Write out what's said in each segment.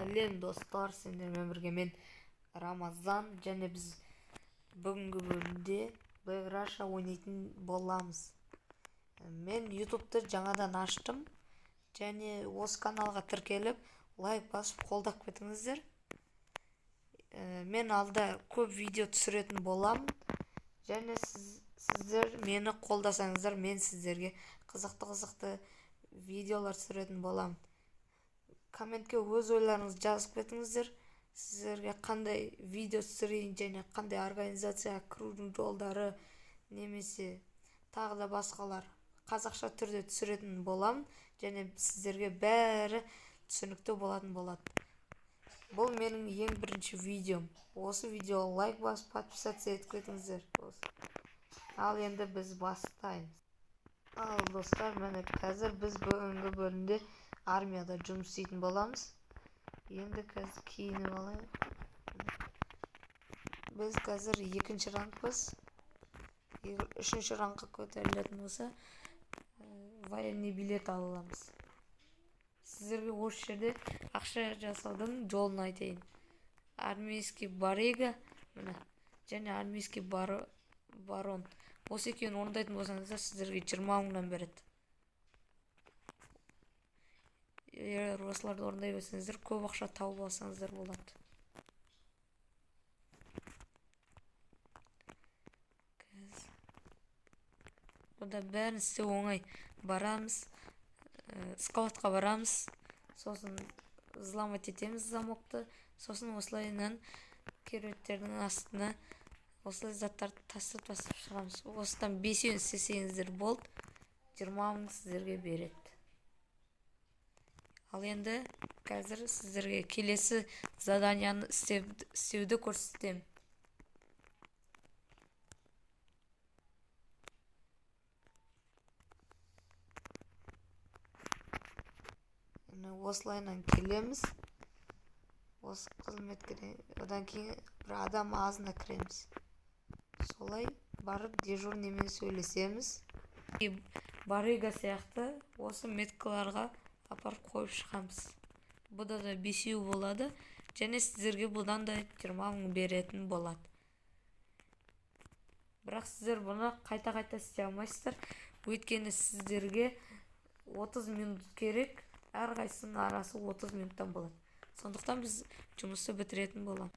Сәлем достар, сендермен бірге мен Рамазан, және біз бүгінгі бөлімде Black Russia ойнайтын боламыз. Мен YouTube'ты жаңадан аштым, және осы каналға тіркеліп, лайк басып қолдап кетіңіздер. Мен алда көп видео түсіретін боламын, және сіздер мені қолдасаңыздар, мен сіздерге қызықты видеолар түсіретін боламын. Комментке өз ойларыңызды жазып кетіңіздер. Сіздерге қандай видео түсірейін және қандай организацияға кірудің жолдары немесе тағы да басқалар қазақша түрде түсіретін боламын, және сіздерге бәрі түсінікті болатын болады. Бұл менің ең бірінші видеом. Осы видеоға лайк басып подписаться етіп кетіңіздер. Ал енді біз бастаймыз. Ал достар, міне қазір біз бүгінгі бөлімде армияда жұмыс істейтін боламыз. Енді қазір киініп алайық. Біз қазір 2-ші рангпыз. 3-ші рангқа көтерілетін болса, военный билет аламыз. Сіздерге осы жерде ақша жасаудың жолын айтайын. Армейский барига, және армейский барон. Осы екеуін орындайтын болсаңыздар, сіздерге 20 мыңнан береді. Егер осыларды орындай берсеңіздер, көп ақша тауып алсаңыздар болады. Ода бәрін істеу оңай. Барамыз, складқа барамыз, сосын взламать етеміз замокты, сосын осылайынан кереуеттердің астына осылай заттарды тастап шығамыз. Осыдан 5-еуін істесеңіздер болды, 20 мың сіздерге береді. Ал енді қазір сіздерге келесі заданияны істеуді көрсетемін. Осылайынан келеміз. Осы қызметке, одан кейін бір адам азына кіреміз. Солай барып дежурныймен сөйлесеміз. Барига сияқты осы меткаларға апарып қойып шығамыз. Бұда да 5-еу болады, және сіздерге бұдан да 20 мың беретін болады. Бірақ сіздер бұны қайта істей алмайсыздар, өйткені сіздерге 30 минут керек, әрқайсының арасы 30 минуттан болады. Сондықтан біз жұмысты бітіретін боламыз.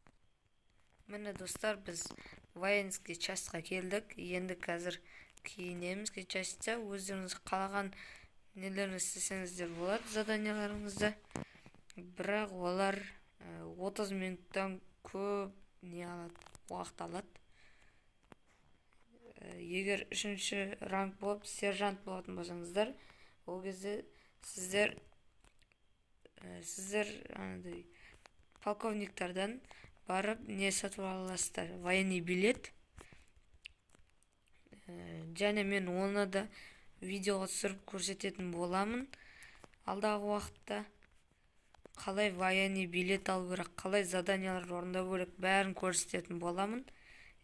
Міне достар, біз воинский частьқа келдік. Енді қазір киінеміз. Частьта өздеріңіз қалаған нелерін істесеңіздер болады, заданияларыңызды. Бірақ олар 30 минуттан көп не алады, уақыт алады. Егер 3-ші ранг болып, сержант болатын болсаңыздар, ол кезде сіздер полковниктардан барып не сатып аласыздар, военный билет. Және мен оны да видеоға түсіріп көрсететін боламын. Алдағы уақытта қалай военный билет алу керек, қалай заданиялар орындау керек, бәрін көрсететін боламын,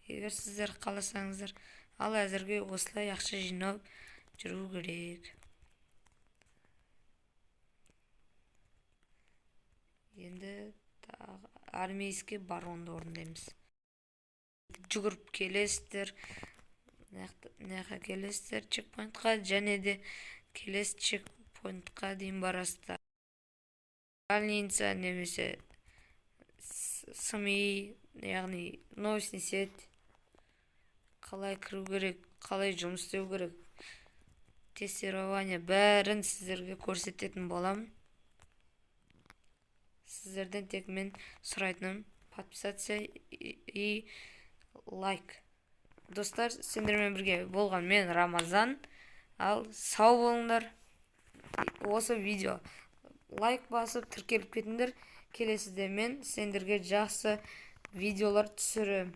егер сіздер қаласаңыздар. Ал әзірге осылай ақша жинап жүру керек. Енді армейский баронды орындаймыз. Жүгіріп келесіздер, неға келесіздер чекпоинтқа, және де келес чекпоинтқа дейін барасыздар. Больница немесе СМИ, яғни новостный сеть, қалай кіру керек, қалай жұмыс істеу керек, тестирование, бәрін сіздерге көрсететін боламын. Сіздерден тек мен сұрайтыным подписаться и лайк. Достар, сендермен бірге болған мен Рамазан. Ал сау болыңдар. Осы видео лайк басып тіркеліп кетіңдер. Келесіде мен сендерге жақсы видеолар түсірем.